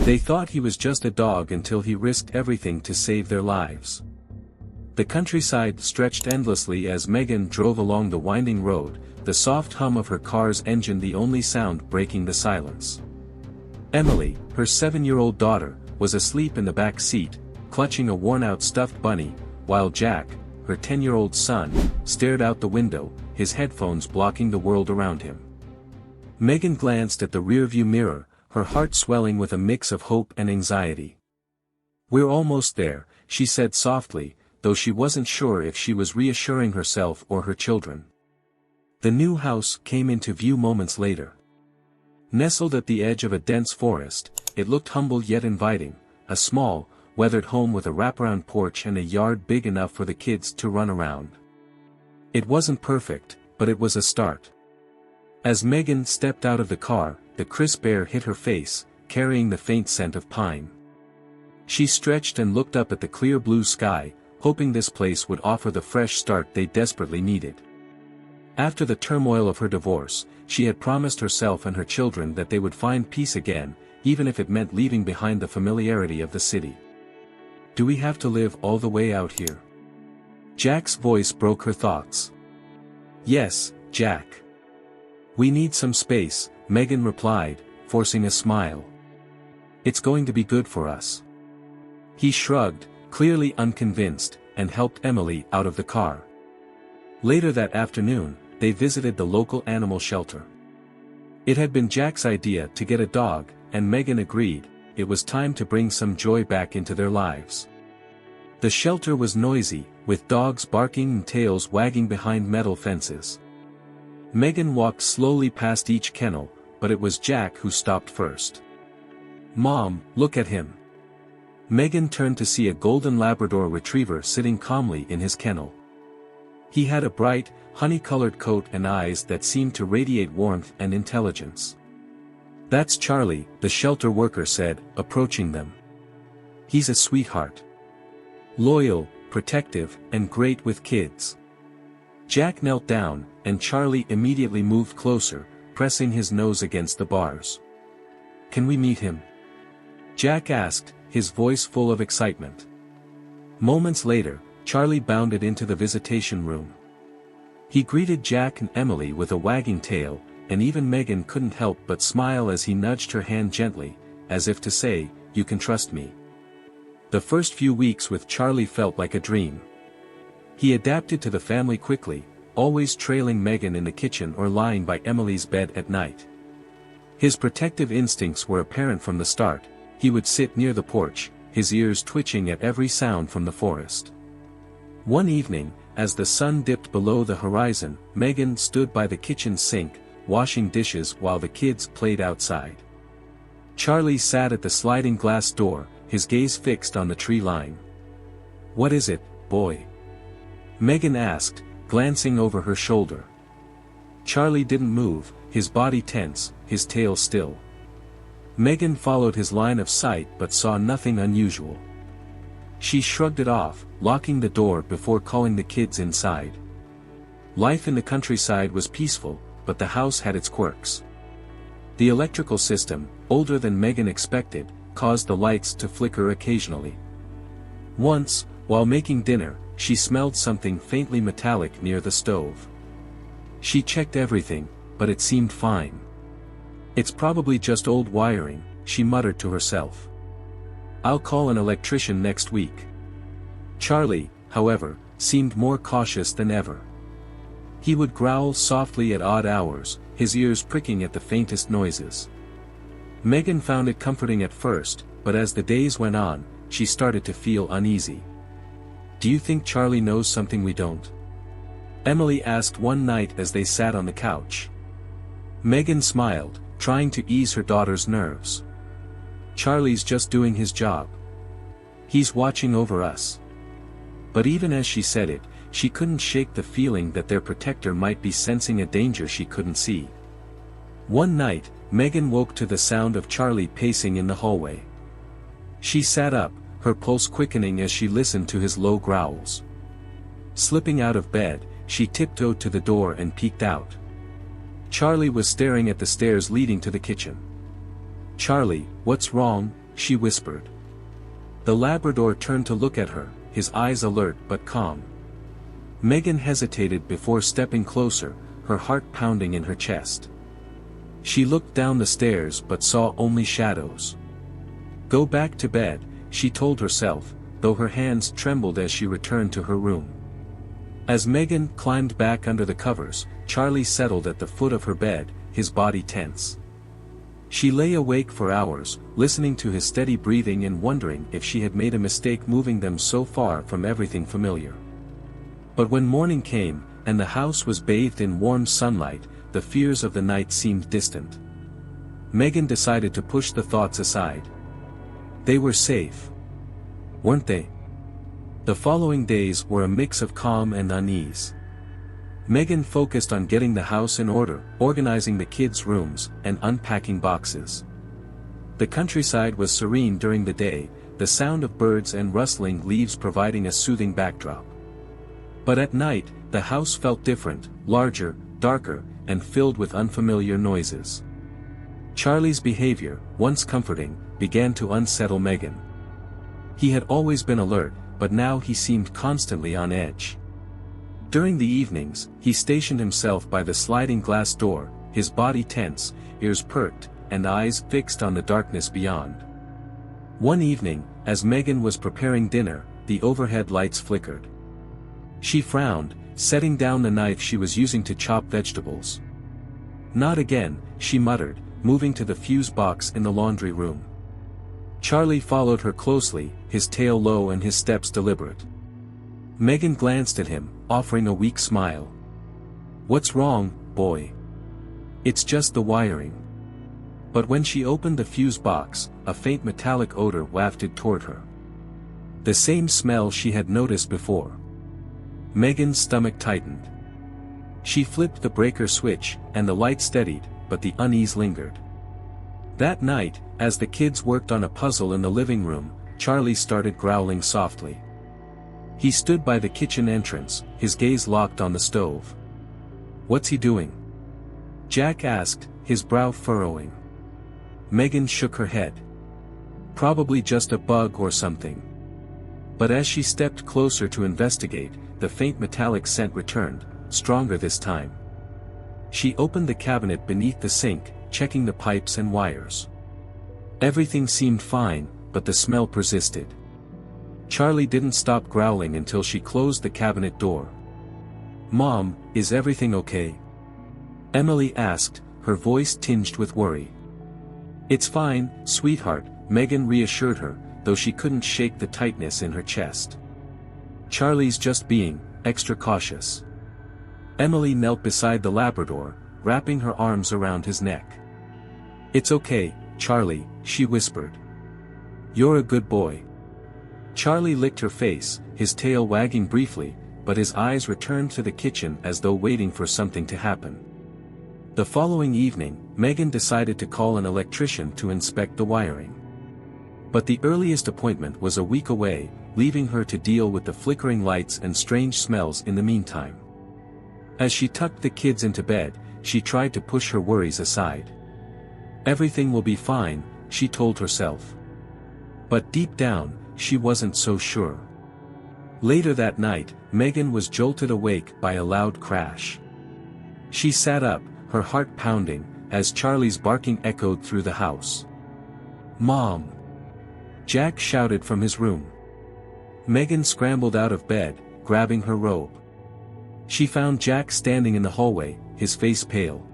They thought he was just a dog until he risked everything to save their lives. The countryside stretched endlessly as Megan drove along the winding road, the soft hum of her car's engine the only sound breaking the silence. Emily, her 7-year-old daughter, was asleep in the back seat, clutching a worn-out stuffed bunny, while Jack, her 10-year-old son, stared out the window, his headphones blocking the world around him. Megan glanced at the rearview mirror, her heart swelling with a mix of hope and anxiety. "We're almost there," she said softly, though she wasn't sure if she was reassuring herself or her children. The new house came into view moments later. Nestled at the edge of a dense forest, it looked humble yet inviting, a small, weathered home with a wraparound porch and a yard big enough for the kids to run around. It wasn't perfect, but it was a start. As Megan stepped out of the car, the crisp air hit her face, carrying the faint scent of pine. She stretched and looked up at the clear blue sky, hoping this place would offer the fresh start they desperately needed. After the turmoil of her divorce, she had promised herself and her children that they would find peace again, even if it meant leaving behind the familiarity of the city. "Do we have to live all the way out here?" Jack's voice broke her thoughts. "Yes, Jack. We need some space," Megan replied, forcing a smile. "It's going to be good for us." He shrugged, clearly unconvinced, and helped Emily out of the car. Later that afternoon, they visited the local animal shelter. It had been Jack's idea to get a dog, and Megan agreed. It was time to bring some joy back into their lives. The shelter was noisy, with dogs barking and tails wagging behind metal fences. Megan walked slowly past each kennel, but it was Jack who stopped first. "Mom, look at him." Megan turned to see a golden Labrador retriever sitting calmly in his kennel. He had a bright, honey-colored coat and eyes that seemed to radiate warmth and intelligence. "That's Charlie," the shelter worker said, approaching them. "He's a sweetheart. Loyal, protective, and great with kids." Jack knelt down, and Charlie immediately moved closer, pressing his nose against the bars. "Can we meet him?" Jack asked, his voice full of excitement. Moments later, Charlie bounded into the visitation room. He greeted Jack and Emily with a wagging tail, and even Megan couldn't help but smile as he nudged her hand gently, as if to say, "You can trust me." The first few weeks with Charlie felt like a dream. He adapted to the family quickly, always trailing Megan in the kitchen or lying by Emily's bed at night. His protective instincts were apparent from the start. He would sit near the porch, his ears twitching at every sound from the forest. One evening, as the sun dipped below the horizon, Megan stood by the kitchen sink, washing dishes while the kids played outside. Charlie sat at the sliding glass door, his gaze fixed on the tree line. "What is it, boy?" Megan asked, glancing over her shoulder. Charlie didn't move, his body tense, his tail still. Megan followed his line of sight but saw nothing unusual. She shrugged it off, locking the door before calling the kids inside. Life in the countryside was peaceful, but the house had its quirks. The electrical system, older than Megan expected, caused the lights to flicker occasionally. Once, while making dinner, she smelled something faintly metallic near the stove. She checked everything, but it seemed fine. "It's probably just old wiring," she muttered to herself. "I'll call an electrician next week." Charlie, however, seemed more cautious than ever. He would growl softly at odd hours, his ears pricking at the faintest noises. Megan found it comforting at first, but as the days went on, she started to feel uneasy. "Do you think Charlie knows something we don't?" Emily asked one night as they sat on the couch. Megan smiled, trying to ease her daughter's nerves. "Charlie's just doing his job. He's watching over us." But even as she said it, she couldn't shake the feeling that their protector might be sensing a danger she couldn't see. One night, Megan woke to the sound of Charlie pacing in the hallway. She sat up, her pulse quickening as she listened to his low growls. Slipping out of bed, she tiptoed to the door and peeked out. Charlie was staring at the stairs leading to the kitchen. "Charlie, what's wrong?" she whispered. The Labrador turned to look at her, his eyes alert but calm. Megan hesitated before stepping closer, her heart pounding in her chest. She looked down the stairs but saw only shadows. Go back to bed, she told herself, though her hands trembled as she returned to her room. As Megan climbed back under the covers, Charlie settled at the foot of her bed, his body tense. She lay awake for hours, listening to his steady breathing and wondering if she had made a mistake moving them so far from everything familiar. But when morning came, and the house was bathed in warm sunlight, the fears of the night seemed distant. Megan decided to push the thoughts aside. They were safe. Weren't they? The following days were a mix of calm and unease. Megan focused on getting the house in order, organizing the kids' rooms, and unpacking boxes. The countryside was serene during the day, the sound of birds and rustling leaves providing a soothing backdrop. But at night, the house felt different, larger, darker, and filled with unfamiliar noises. Charlie's behavior, once comforting, began to unsettle Megan. He had always been alert, but now he seemed constantly on edge. During the evenings, he stationed himself by the sliding glass door, his body tense, ears perked, and eyes fixed on the darkness beyond. One evening, as Megan was preparing dinner, the overhead lights flickered. She frowned, setting down the knife she was using to chop vegetables. Not again, she muttered, moving to the fuse box in the laundry room. Charlie followed her closely, his tail low and his steps deliberate. Megan glanced at him, offering a weak smile. "What's wrong, boy?" "It's just the wiring." But when she opened the fuse box, a faint metallic odor wafted toward her. The same smell she had noticed before. Megan's stomach tightened. She flipped the breaker switch, and the light steadied, but the unease lingered. That night, as the kids worked on a puzzle in the living room, Charlie started growling softly. He stood by the kitchen entrance, his gaze locked on the stove. "What's he doing?" Jack asked, his brow furrowing. Megan shook her head. "Probably just a bug or something." But as she stepped closer to investigate, the faint metallic scent returned, stronger this time. She opened the cabinet beneath the sink, checking the pipes and wires. Everything seemed fine, but the smell persisted. Charlie didn't stop growling until she closed the cabinet door. "Mom, is everything okay?" Emily asked, her voice tinged with worry. "It's fine, sweetheart," Megan reassured her, though she couldn't shake the tightness in her chest. "Charlie's just being extra cautious." Emily knelt beside the Labrador, wrapping her arms around his neck. "It's okay, Charlie," she whispered. "You're a good boy." Charlie licked her face, his tail wagging briefly, but his eyes returned to the kitchen as though waiting for something to happen. The following evening, Megan decided to call an electrician to inspect the wiring. But the earliest appointment was a week away, leaving her to deal with the flickering lights and strange smells in the meantime. As she tucked the kids into bed, she tried to push her worries aside. "Everything will be fine," she told herself. But deep down, she wasn't so sure. Later that night, Megan was jolted awake by a loud crash. She sat up, her heart pounding, as Charlie's barking echoed through the house. "Mom!" Jack shouted from his room. Megan scrambled out of bed, grabbing her robe. She found Jack standing in the hallway, his face pale.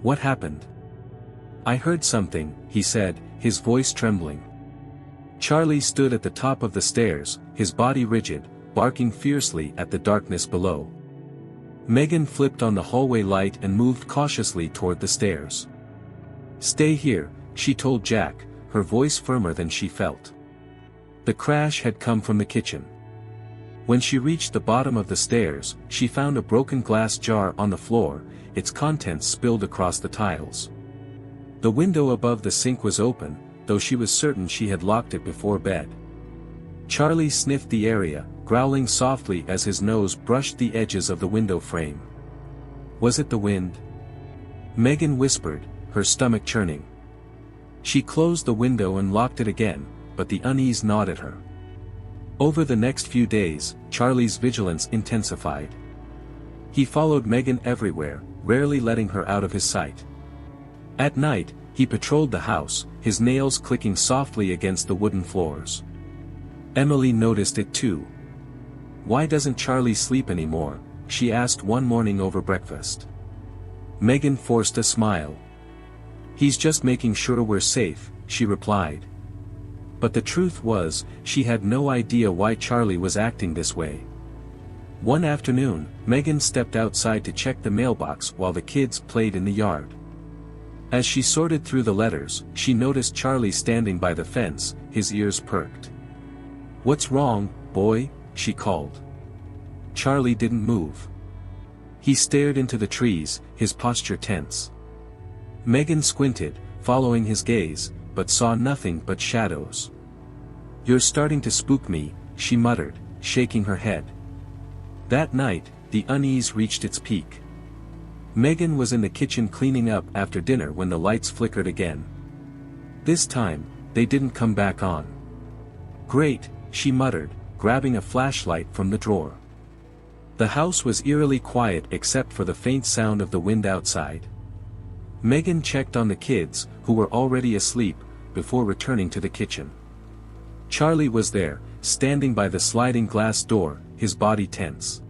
"What happened?" "I heard something," he said, his voice trembling. Charlie stood at the top of the stairs, his body rigid, barking fiercely at the darkness below. Megan flipped on the hallway light and moved cautiously toward the stairs. "Stay here," she told Jack, her voice firmer than she felt. The crash had come from the kitchen. When she reached the bottom of the stairs, she found a broken glass jar on the floor, its contents spilled across the tiles. The window above the sink was open, though she was certain she had locked it before bed. Charlie sniffed the area, growling softly as his nose brushed the edges of the window frame. "Was it the wind?" Megan whispered, her stomach churning. She closed the window and locked it again, but the unease gnawed at her. Over the next few days, Charlie's vigilance intensified. He followed Megan everywhere, rarely letting her out of his sight. At night, he patrolled the house, his nails clicking softly against the wooden floors. Emily noticed it too. "Why doesn't Charlie sleep anymore?" she asked one morning over breakfast. Megan forced a smile. "He's just making sure we're safe," she replied. But the truth was, she had no idea why Charlie was acting this way. One afternoon, Megan stepped outside to check the mailbox while the kids played in the yard. As she sorted through the letters, she noticed Charlie standing by the fence, his ears perked. "What's wrong, boy?" she called. Charlie didn't move. He stared into the trees, his posture tense. Megan squinted, following his gaze, but saw nothing but shadows. "You're starting to spook me," she muttered, shaking her head. That night, the unease reached its peak. Megan was in the kitchen cleaning up after dinner when the lights flickered again. This time, they didn't come back on. "Great," she muttered, grabbing a flashlight from the drawer. The house was eerily quiet except for the faint sound of the wind outside. Megan checked on the kids, who were already asleep, before returning to the kitchen. Charlie was there, standing by the sliding glass door, his body tense.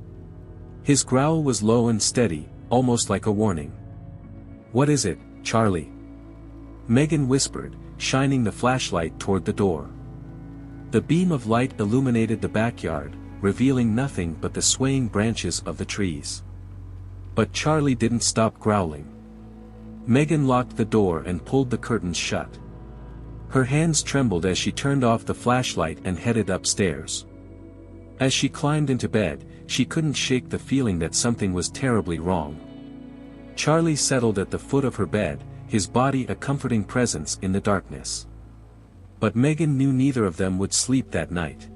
His growl was low and steady, almost like a warning. "What is it, Charlie?" Megan whispered, shining the flashlight toward the door. The beam of light illuminated the backyard, revealing nothing but the swaying branches of the trees. But Charlie didn't stop growling. Megan locked the door and pulled the curtains shut. Her hands trembled as she turned off the flashlight and headed upstairs. As she climbed into bed, she couldn't shake the feeling that something was terribly wrong. Charlie settled at the foot of her bed, his body a comforting presence in the darkness. But Megan knew neither of them would sleep that night.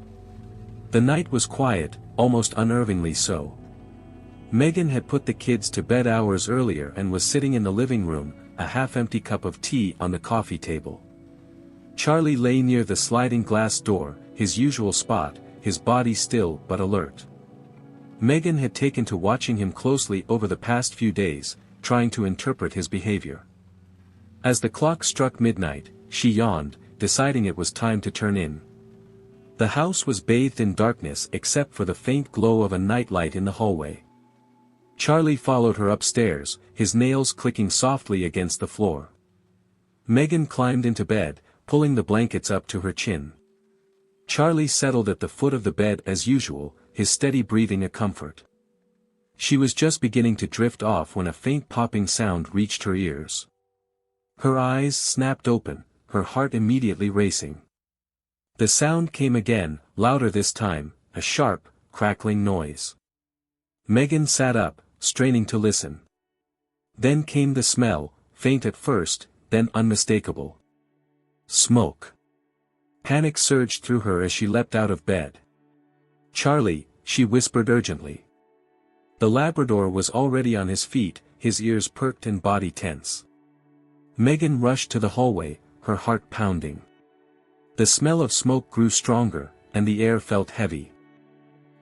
The night was quiet, almost unnervingly so. Megan had put the kids to bed hours earlier and was sitting in the living room, a half-empty cup of tea on the coffee table. Charlie lay near the sliding glass door, his usual spot, his body still but alert. Megan had taken to watching him closely over the past few days, trying to interpret his behavior. As the clock struck midnight, she yawned, deciding it was time to turn in. The house was bathed in darkness except for the faint glow of a nightlight in the hallway. Charlie followed her upstairs, his nails clicking softly against the floor. Megan climbed into bed, pulling the blankets up to her chin. Charlie settled at the foot of the bed as usual, his steady breathing a comfort. She was just beginning to drift off when a faint popping sound reached her ears. Her eyes snapped open, her heart immediately racing. The sound came again, louder this time, a sharp, crackling noise. Megan sat up, straining to listen. Then came the smell, faint at first, then unmistakable. Smoke. Panic surged through her as she leapt out of bed. "Charlie," she whispered urgently. The Labrador was already on his feet, his ears perked and body tense. Megan rushed to the hallway, her heart pounding. The smell of smoke grew stronger, and the air felt heavy.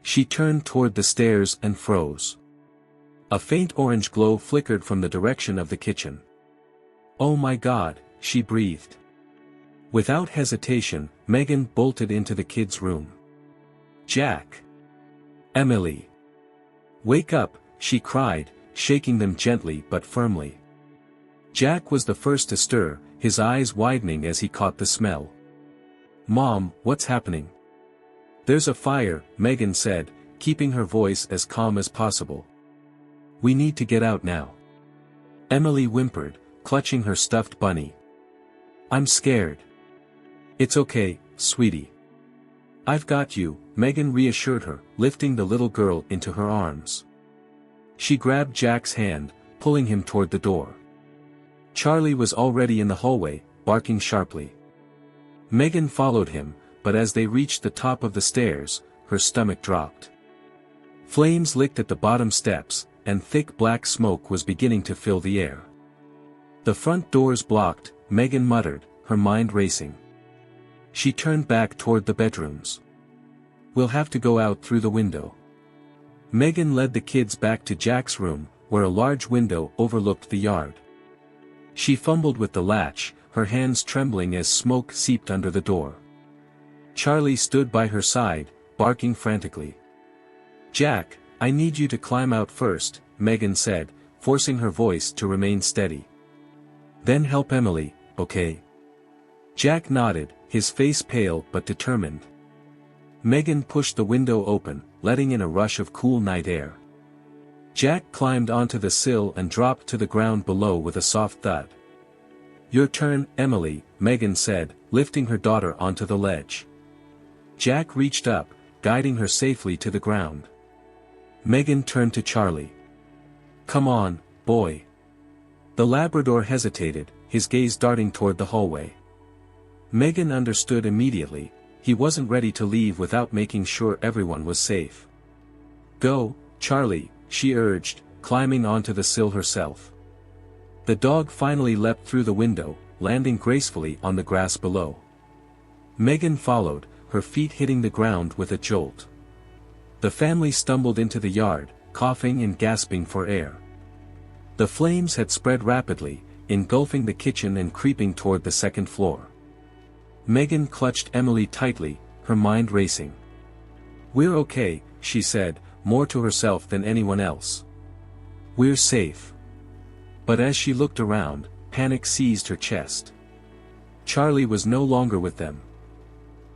She turned toward the stairs and froze. A faint orange glow flickered from the direction of the kitchen. "Oh my God," she breathed. Without hesitation, Megan bolted into the kids' room. "Jack! Emily! Wake up," she cried, shaking them gently but firmly. Jack was the first to stir, his eyes widening as he caught the smell. "Mom, what's happening?" "There's a fire," Megan said, keeping her voice as calm as possible. "We need to get out now." Emily whimpered, clutching her stuffed bunny. "I'm scared." "It's okay, sweetie. I've got you," Megan reassured her, lifting the little girl into her arms. She grabbed Jack's hand, pulling him toward the door. Charlie was already in the hallway, barking sharply. Megan followed him, but as they reached the top of the stairs, her stomach dropped. Flames licked at the bottom steps, and thick black smoke was beginning to fill the air. "The front door's blocked," Megan muttered, her mind racing. She turned back toward the bedrooms. "We'll have to go out through the window." Megan led the kids back to Jack's room, where a large window overlooked the yard. She fumbled with the latch, her hands trembling as smoke seeped under the door. Charlie stood by her side, barking frantically. "Jack, I need you to climb out first," Megan said, forcing her voice to remain steady. "Then help Emily, okay?" Jack nodded, his face pale but determined. Megan pushed the window open, letting in a rush of cool night air. Jack climbed onto the sill and dropped to the ground below with a soft thud. "Your turn, Emily," Megan said, lifting her daughter onto the ledge. Jack reached up, guiding her safely to the ground. Megan turned to Charlie. "Come on, boy." The Labrador hesitated, his gaze darting toward the hallway. Megan understood immediately, he wasn't ready to leave without making sure everyone was safe. "Go, Charlie," she urged, climbing onto the sill herself. The dog finally leapt through the window, landing gracefully on the grass below. Megan followed, her feet hitting the ground with a jolt. The family stumbled into the yard, coughing and gasping for air. The flames had spread rapidly, engulfing the kitchen and creeping toward the second floor. Megan clutched Emily tightly, her mind racing. "We're okay," she said, more to herself than anyone else. "We're safe." But as she looked around, panic seized her chest. Charlie was no longer with them.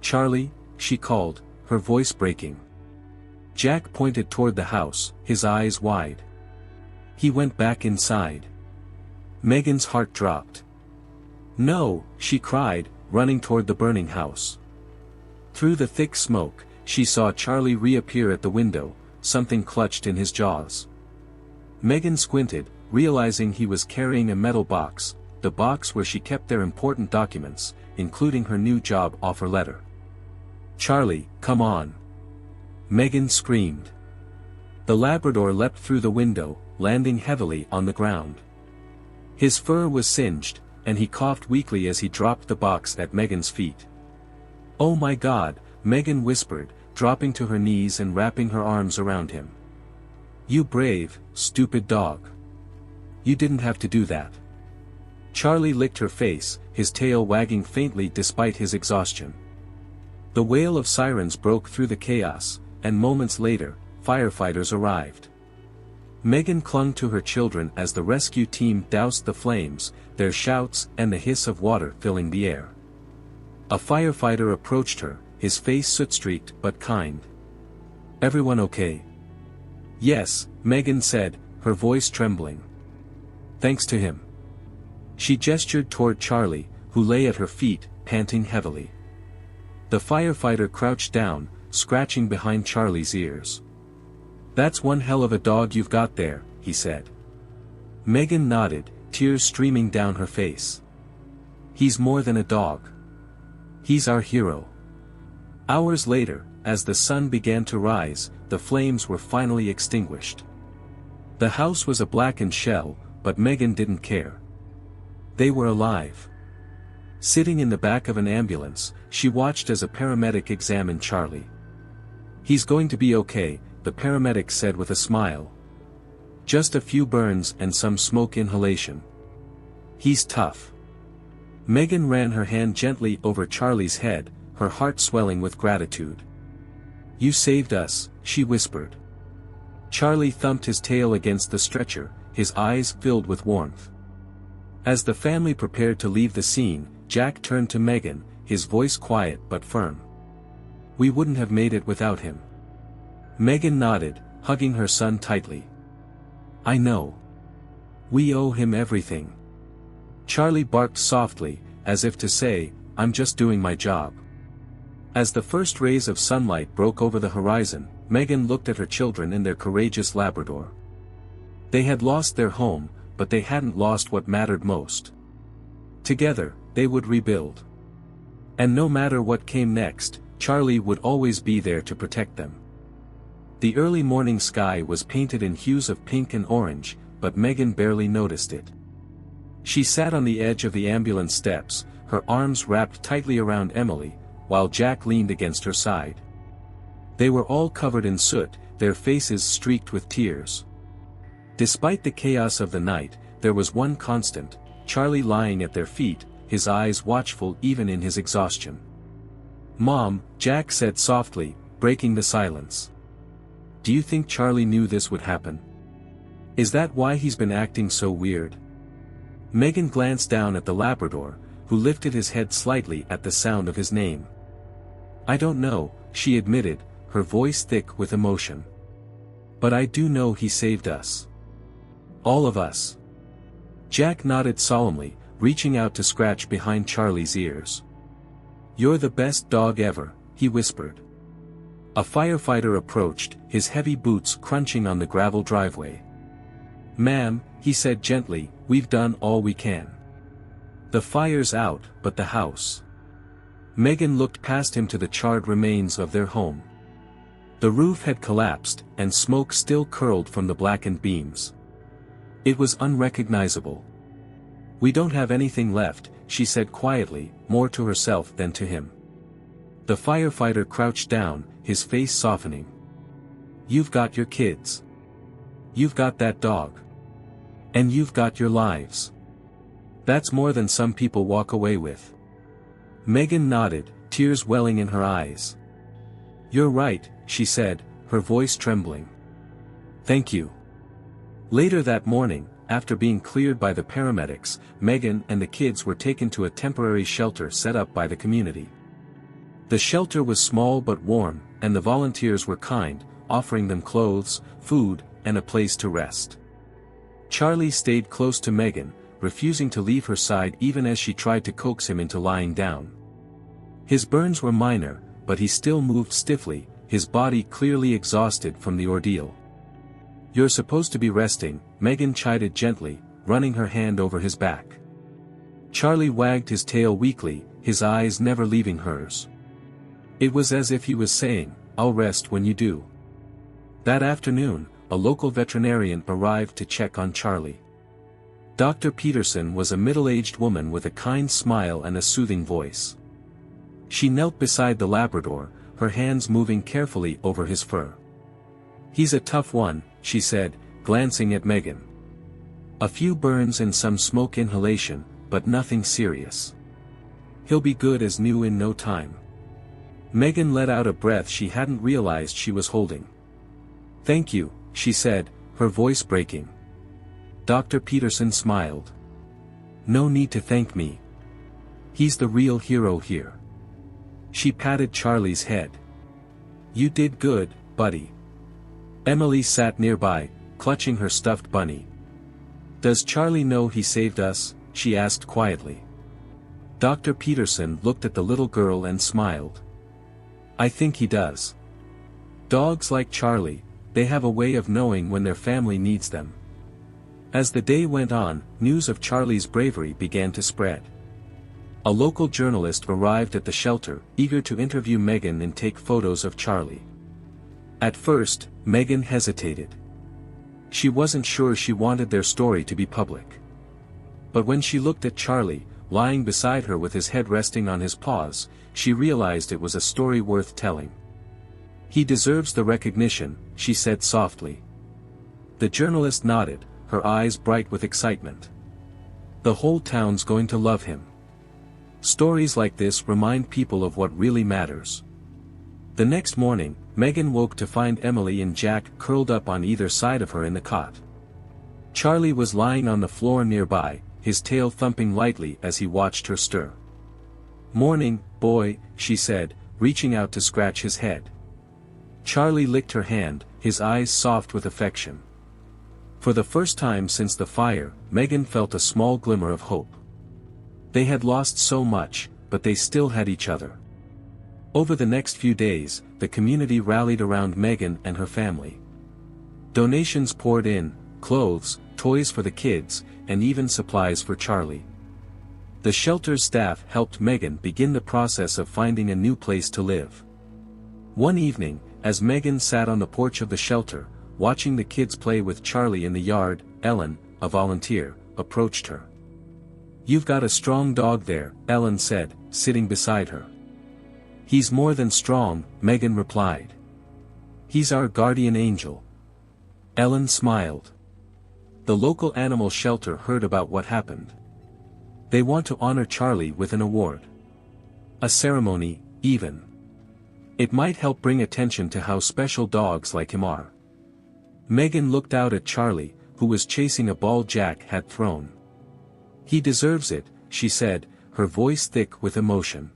"Charlie," she called, her voice breaking. Jack pointed toward the house, his eyes wide. He went back inside. Megan's heart dropped. "No," she cried, running toward the burning house. Through the thick smoke, she saw Charlie reappear at the window, something clutched in his jaws. Megan squinted, realizing he was carrying a metal box, the box where she kept their important documents, including her new job offer letter. "Charlie, come on!" Megan screamed. The Labrador leapt through the window, landing heavily on the ground. His fur was singed, and he coughed weakly as he dropped the box at Megan's feet. "Oh my God," Megan whispered, dropping to her knees and wrapping her arms around him. "You brave, stupid dog. You didn't have to do that." Charlie licked her face, his tail wagging faintly despite his exhaustion. The wail of sirens broke through the chaos, and moments later, firefighters arrived. Megan clung to her children as the rescue team doused the flames, their shouts and the hiss of water filling the air. A firefighter approached her, his face soot-streaked but kind. "Everyone okay?" "Yes," Megan said, her voice trembling. "Thanks to him." She gestured toward Charlie, who lay at her feet, panting heavily. The firefighter crouched down, scratching behind Charlie's ears. "That's one hell of a dog you've got there," he said. Megan nodded, tears streaming down her face. "He's more than a dog. He's our hero." Hours later, as the sun began to rise, the flames were finally extinguished. The house was a blackened shell, but Megan didn't care. They were alive. Sitting in the back of an ambulance, she watched as a paramedic examined Charlie. "He's going to be okay," the paramedic said with a smile. "Just a few burns and some smoke inhalation. He's tough." Megan ran her hand gently over Charlie's head, her heart swelling with gratitude. "You saved us," she whispered. Charlie thumped his tail against the stretcher, his eyes filled with warmth. As the family prepared to leave the scene, Jack turned to Megan, his voice quiet but firm. "We wouldn't have made it without him." Megan nodded, hugging her son tightly. "I know. We owe him everything." Charlie barked softly, as if to say, "I'm just doing my job." As the first rays of sunlight broke over the horizon, Megan looked at her children and their courageous Labrador. They had lost their home, but they hadn't lost what mattered most. Together, they would rebuild. And no matter what came next, Charlie would always be there to protect them. The early morning sky was painted in hues of pink and orange, but Megan barely noticed it. She sat on the edge of the ambulance steps, her arms wrapped tightly around Emily, while Jack leaned against her side. They were all covered in soot, their faces streaked with tears. Despite the chaos of the night, there was one constant: Charlie lying at their feet, his eyes watchful even in his exhaustion. "Mom," Jack said softly, breaking the silence. "Do you think Charlie knew this would happen? Is that why he's been acting so weird?" Megan glanced down at the Labrador, who lifted his head slightly at the sound of his name. "I don't know," she admitted, her voice thick with emotion. "But I do know he saved us. All of us." Jack nodded solemnly, reaching out to scratch behind Charlie's ears. "You're the best dog ever," he whispered. A firefighter approached, his heavy boots crunching on the gravel driveway. "Ma'am," he said gently, "we've done all we can. The fire's out, but the house." Megan looked past him to the charred remains of their home. The roof had collapsed, and smoke still curled from the blackened beams. It was unrecognizable. "We don't have anything left," she said quietly, more to herself than to him. The firefighter crouched down, his face softening. "You've got your kids. You've got that dog. And you've got your lives. That's more than some people walk away with." Megan nodded, tears welling in her eyes. "You're right," she said, her voice trembling. "Thank you." Later that morning, after being cleared by the paramedics, Megan and the kids were taken to a temporary shelter set up by the community. The shelter was small but warm, and the volunteers were kind, offering them clothes, food, and a place to rest. Charlie stayed close to Megan, refusing to leave her side even as she tried to coax him into lying down. His burns were minor, but he still moved stiffly, his body clearly exhausted from the ordeal. "You're supposed to be resting," Megan chided gently, running her hand over his back. Charlie wagged his tail weakly, his eyes never leaving hers. It was as if he was saying, "I'll rest when you do." That afternoon, a local veterinarian arrived to check on Charlie. Dr. Peterson was a middle-aged woman with a kind smile and a soothing voice. She knelt beside the Labrador, her hands moving carefully over his fur. "He's a tough one," she said, glancing at Megan. "A few burns and some smoke inhalation, but nothing serious. He'll be good as new in no time." Megan let out a breath she hadn't realized she was holding. "Thank you," she said, her voice breaking. Dr. Peterson smiled. "No need to thank me. He's the real hero here." She patted Charlie's head. "You did good, buddy." Emily sat nearby, clutching her stuffed bunny. "Does Charlie know he saved us?" she asked quietly. Dr. Peterson looked at the little girl and smiled. "I think he does. Dogs like Charlie, they have a way of knowing when their family needs them." As the day went on, news of Charlie's bravery began to spread. A local journalist arrived at the shelter, eager to interview Megan and take photos of Charlie. At first, Megan hesitated. She wasn't sure she wanted their story to be public. But when she looked at Charlie, lying beside her with his head resting on his paws, she realized it was a story worth telling. "He deserves the recognition," she said softly. The journalist nodded, her eyes bright with excitement. "The whole town's going to love him. Stories like this remind people of what really matters." The next morning, Megan woke to find Emily and Jack curled up on either side of her in the cot. Charlie was lying on the floor nearby, his tail thumping lightly as he watched her stir. "Morning, boy," she said, reaching out to scratch his head. Charlie licked her hand, his eyes soft with affection. For the first time since the fire, Megan felt a small glimmer of hope. They had lost so much, but they still had each other. Over the next few days, the community rallied around Megan and her family. Donations poured in, clothes, toys for the kids, and even supplies for Charlie. The shelter's staff helped Megan begin the process of finding a new place to live. One evening, as Megan sat on the porch of the shelter, watching the kids play with Charlie in the yard, Ellen, a volunteer, approached her. "You've got a strong dog there," Ellen said, sitting beside her. "He's more than strong," Megan replied. "He's our guardian angel." Ellen smiled. The local animal shelter heard about what happened. They want to honor Charlie with an award. A ceremony, even. It might help bring attention to how special dogs like him are. Megan looked out at Charlie, who was chasing a ball Jack had thrown. "He deserves it," she said, her voice thick with emotion.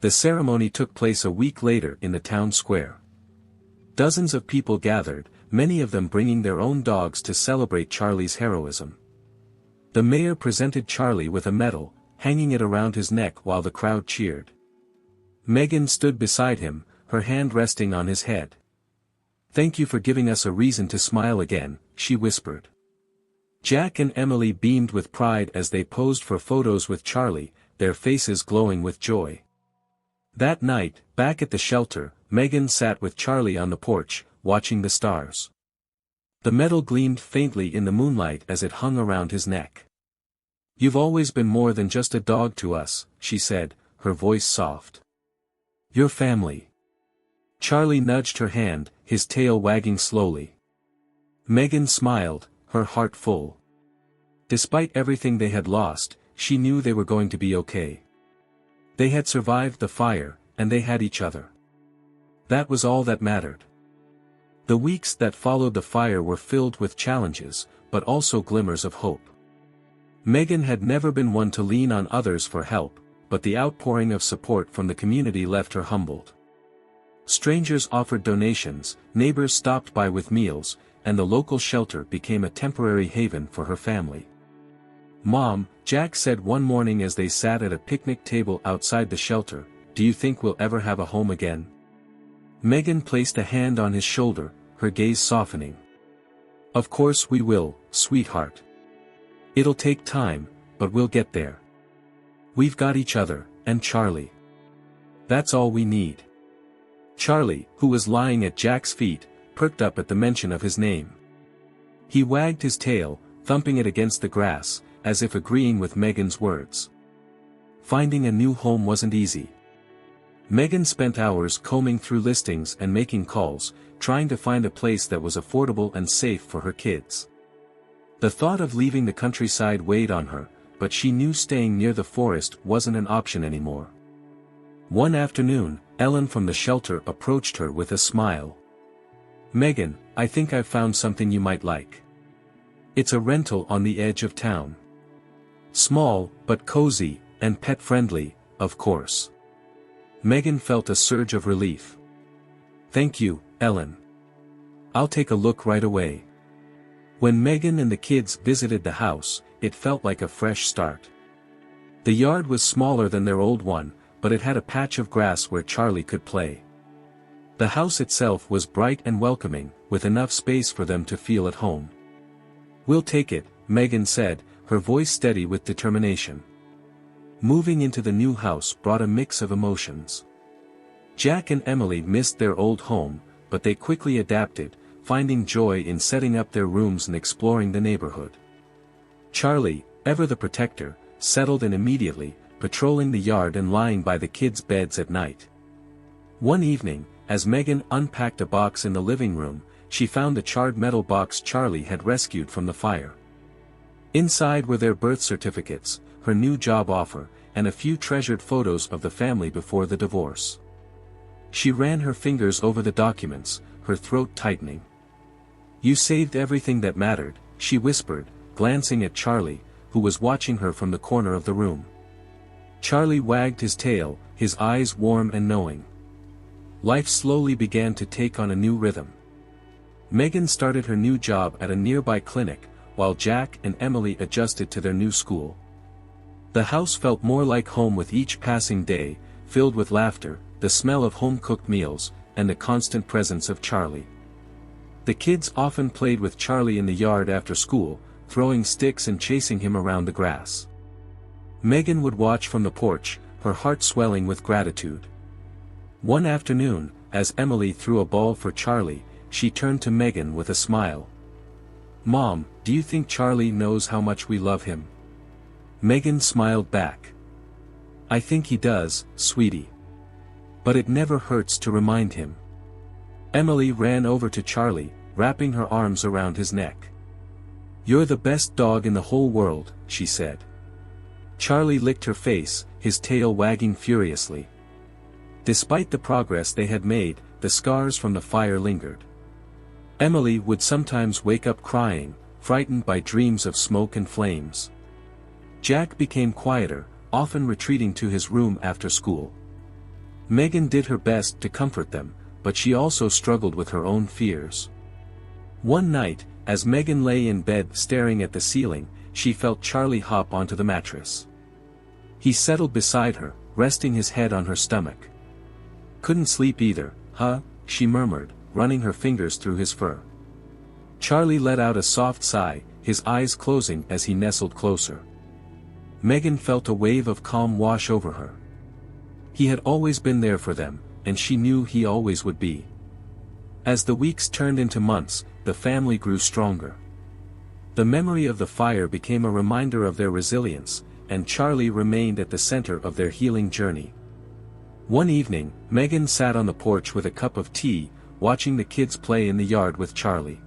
The ceremony took place a week later in the town square. Dozens of people gathered, many of them bringing their own dogs to celebrate Charlie's heroism. The mayor presented Charlie with a medal, hanging it around his neck while the crowd cheered. Megan stood beside him, her hand resting on his head. "Thank you for giving us a reason to smile again," she whispered. Jack and Emily beamed with pride as they posed for photos with Charlie, their faces glowing with joy. That night, back at the shelter, Megan sat with Charlie on the porch, watching the stars. The medal gleamed faintly in the moonlight as it hung around his neck. "You've always been more than just a dog to us," she said, her voice soft. "Your family." Charlie nudged her hand, his tail wagging slowly. Megan smiled, her heart full. Despite everything they had lost, she knew they were going to be okay. They had survived the fire, and they had each other. That was all that mattered. The weeks that followed the fire were filled with challenges, but also glimmers of hope. Megan had never been one to lean on others for help, but the outpouring of support from the community left her humbled. Strangers offered donations, neighbors stopped by with meals, and the local shelter became a temporary haven for her family. "Mom," Jack said one morning as they sat at a picnic table outside the shelter, "do you think we'll ever have a home again?" Megan placed a hand on his shoulder, her gaze softening. "Of course we will, sweetheart. It'll take time, but we'll get there. We've got each other, and Charlie. That's all we need." Charlie, who was lying at Jack's feet, perked up at the mention of his name. He wagged his tail, thumping it against the grass, as if agreeing with Megan's words. Finding a new home wasn't easy. Megan spent hours combing through listings and making calls, trying to find a place that was affordable and safe for her kids. The thought of leaving the countryside weighed on her, but she knew staying near the forest wasn't an option anymore. One afternoon, Ellen from the shelter approached her with a smile. "Megan, I think I've found something you might like. It's a rental on the edge of town. Small, but cozy, and pet-friendly, of course." Megan felt a surge of relief. "Thank you, Ellen. I'll take a look right away." When Megan and the kids visited the house, it felt like a fresh start. The yard was smaller than their old one, but it had a patch of grass where Charlie could play. The house itself was bright and welcoming, with enough space for them to feel at home. "We'll take it," Megan said, her voice steady with determination. Moving into the new house brought a mix of emotions. Jack and Emily missed their old home, but they quickly adapted, finding joy in setting up their rooms and exploring the neighborhood. Charlie, ever the protector, settled in immediately, patrolling the yard and lying by the kids' beds at night. One evening, as Megan unpacked a box in the living room, she found the charred metal box Charlie had rescued from the fire. Inside were their birth certificates, her new job offer, and a few treasured photos of the family before the divorce. She ran her fingers over the documents, her throat tightening. "You saved everything that mattered," she whispered, glancing at Charlie, who was watching her from the corner of the room. Charlie wagged his tail, his eyes warm and knowing. Life slowly began to take on a new rhythm. Megan started her new job at a nearby clinic, while Jack and Emily adjusted to their new school. The house felt more like home with each passing day, filled with laughter, the smell of home-cooked meals, and the constant presence of Charlie. The kids often played with Charlie in the yard after school, throwing sticks and chasing him around the grass. Megan would watch from the porch, her heart swelling with gratitude. One afternoon, as Emily threw a ball for Charlie, she turned to Megan with a smile. "Mom, do you think Charlie knows how much we love him?" Megan smiled back. I think he does, sweetie. But it never hurts to remind him. Emily ran over to Charlie, wrapping her arms around his neck. You're the best dog in the whole world, she said. Charlie licked her face, his tail wagging furiously. Despite the progress they had made, the scars from the fire lingered. Emily would sometimes wake up crying, frightened by dreams of smoke and flames. Jack became quieter, often retreating to his room after school. Megan did her best to comfort them, but she also struggled with her own fears. One night, as Megan lay in bed staring at the ceiling, she felt Charlie hop onto the mattress. He settled beside her, resting his head on her stomach. Couldn't sleep either, huh? She murmured, running her fingers through his fur. Charlie let out a soft sigh, his eyes closing as he nestled closer. Megan felt a wave of calm wash over her. He had always been there for them, and she knew he always would be. As the weeks turned into months, the family grew stronger. The memory of the fire became a reminder of their resilience, and Charlie remained at the center of their healing journey. One evening, Megan sat on the porch with a cup of tea, watching the kids play in the yard with Charlie.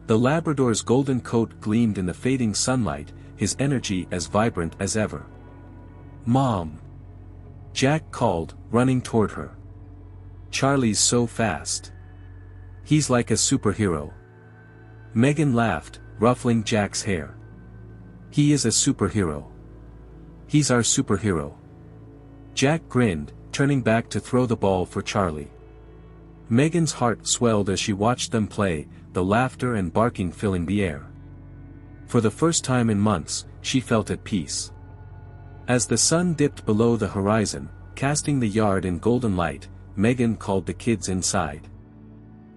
The Labrador's golden coat gleamed in the fading sunlight, his energy as vibrant as ever. "Mom!" Jack called, running toward her. "Charlie's so fast. He's like a superhero." Megan laughed, ruffling Jack's hair. "He is a superhero. He's our superhero." Jack grinned, turning back to throw the ball for Charlie. Megan's heart swelled as she watched them play, the laughter and barking filling the air. For the first time in months, she felt at peace. As the sun dipped below the horizon, casting the yard in golden light, Megan called the kids inside.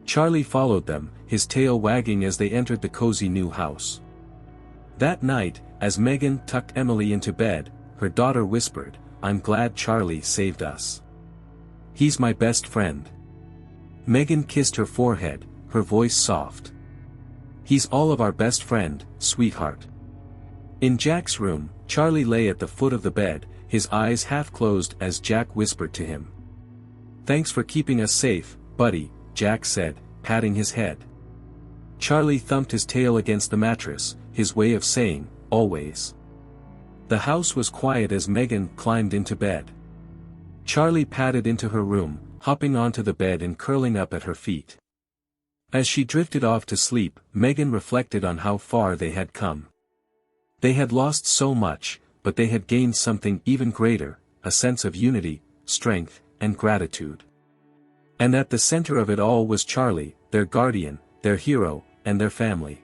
Charlie followed them, his tail wagging as they entered the cozy new house. That night, as Megan tucked Emily into bed, her daughter whispered, "I'm glad Charlie saved us. He's my best friend." Megan kissed her forehead, her voice soft. "He's all of our best friend, sweetheart." In Jack's room, Charlie lay at the foot of the bed, his eyes half closed as Jack whispered to him. "Thanks for keeping us safe, buddy," Jack said, patting his head. Charlie thumped his tail against the mattress, his way of saying, "Always." The house was quiet as Megan climbed into bed. Charlie padded into her room, hopping onto the bed and curling up at her feet. As she drifted off to sleep, Megan reflected on how far they had come. They had lost so much, but they had gained something even greater, a sense of unity, strength, and gratitude. And at the center of it all was Charlie, their guardian, their hero, and their family.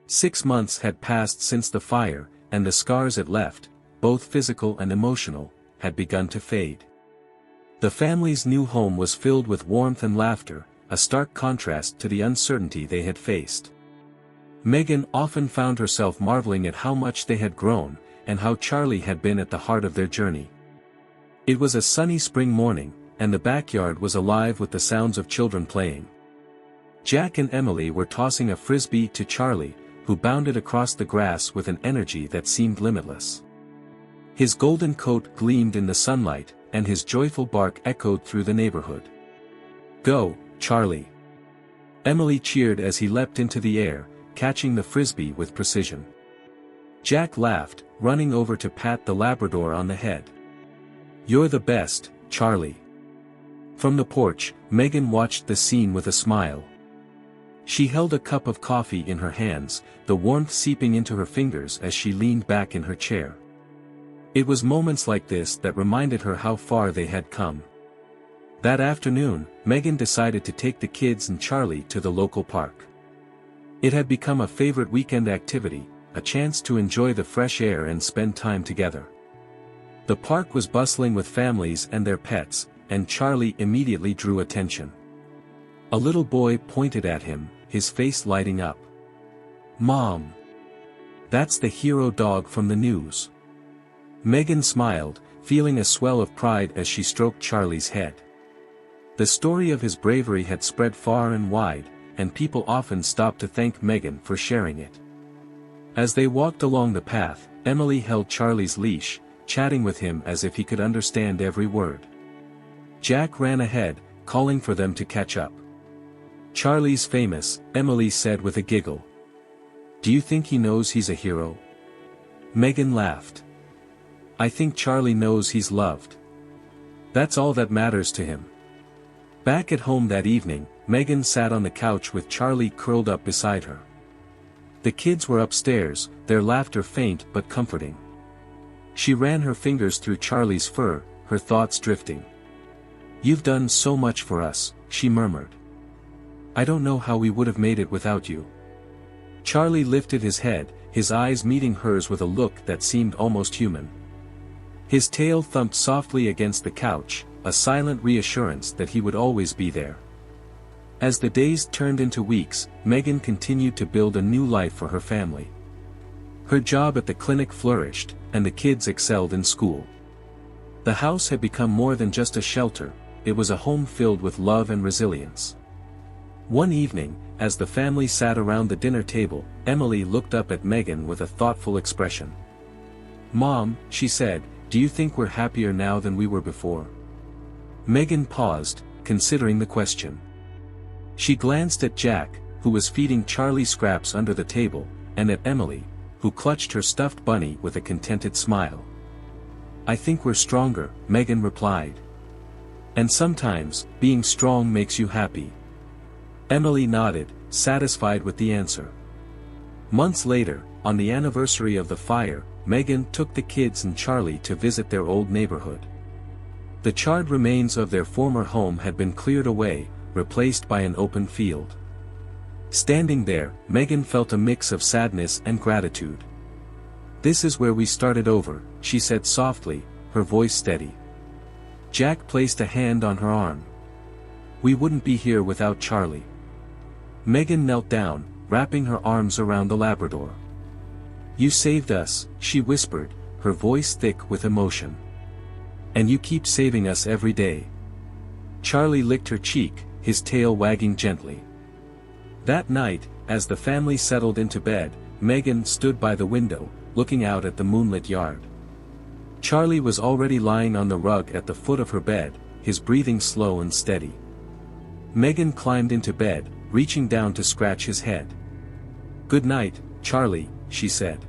6 months had passed since the fire, and the scars it left, both physical and emotional, had begun to fade. The family's new home was filled with warmth and laughter, a stark contrast to the uncertainty they had faced. Megan often found herself marveling at how much they had grown, and how Charlie had been at the heart of their journey. It was a sunny spring morning, and the backyard was alive with the sounds of children playing. Jack and Emily were tossing a frisbee to Charlie, who bounded across the grass with an energy that seemed limitless. His golden coat gleamed in the sunlight, and his joyful bark echoed through the neighborhood. "Go, Charlie!" Emily cheered as he leapt into the air, catching the frisbee with precision. Jack laughed, running over to pat the Labrador on the head. "You're the best, Charlie." From the porch, Megan watched the scene with a smile. She held a cup of coffee in her hands, the warmth seeping into her fingers as she leaned back in her chair. It was moments like this that reminded her how far they had come. That afternoon, Megan decided to take the kids and Charlie to the local park. It had become a favorite weekend activity, a chance to enjoy the fresh air and spend time together. The park was bustling with families and their pets, and Charlie immediately drew attention. A little boy pointed at him, his face lighting up. "Mom! That's the hero dog from the news." Megan smiled, feeling a swell of pride as she stroked Charlie's head. The story of his bravery had spread far and wide, and people often stopped to thank Megan for sharing it. As they walked along the path, Emily held Charlie's leash, chatting with him as if he could understand every word. Jack ran ahead, calling for them to catch up. "Charlie's famous," Emily said with a giggle. "Do you think he knows he's a hero?" Megan laughed. "I think Charlie knows he's loved. That's all that matters to him." Back at home that evening, Megan sat on the couch with Charlie curled up beside her. The kids were upstairs, their laughter faint but comforting. She ran her fingers through Charlie's fur, her thoughts drifting. "You've done so much for us," she murmured. "I don't know how we would have made it without you." Charlie lifted his head, his eyes meeting hers with a look that seemed almost human. His tail thumped softly against the couch, a silent reassurance that he would always be there. As the days turned into weeks, Megan continued to build a new life for her family. Her job at the clinic flourished, and the kids excelled in school. The house had become more than just a shelter, it was a home filled with love and resilience. One evening, as the family sat around the dinner table, Emily looked up at Megan with a thoughtful expression. "Mom," she said, "do you think we're happier now than we were before?" Megan paused, considering the question. She glanced at Jack, who was feeding Charlie scraps under the table, and at Emily, who clutched her stuffed bunny with a contented smile. "I think we're stronger," Megan replied. "And sometimes, being strong makes you happy." Emily nodded, satisfied with the answer. Months later, on the anniversary of the fire, Megan took the kids and Charlie to visit their old neighborhood. The charred remains of their former home had been cleared away, replaced by an open field. Standing there, Megan felt a mix of sadness and gratitude. "This is where we started over," she said softly, her voice steady. Jack placed a hand on her arm. "We wouldn't be here without Charlie." Megan knelt down, wrapping her arms around the Labrador. "You saved us," she whispered, her voice thick with emotion. "And you keep saving us every day." Charlie licked her cheek, his tail wagging gently. That night, as the family settled into bed, Megan stood by the window, looking out at the moonlit yard. Charlie was already lying on the rug at the foot of her bed, his breathing slow and steady. Megan climbed into bed, reaching down to scratch his head. "Good night, Charlie," she said.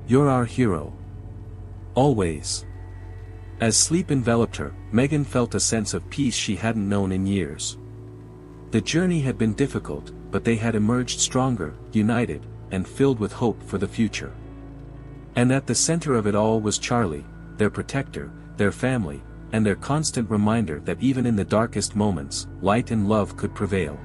"You're our hero. Always." As sleep enveloped her, Megan felt a sense of peace she hadn't known in years. The journey had been difficult, but they had emerged stronger, united, and filled with hope for the future. And at the center of it all was Charlie, their protector, their family, and their constant reminder that even in the darkest moments, light and love could prevail.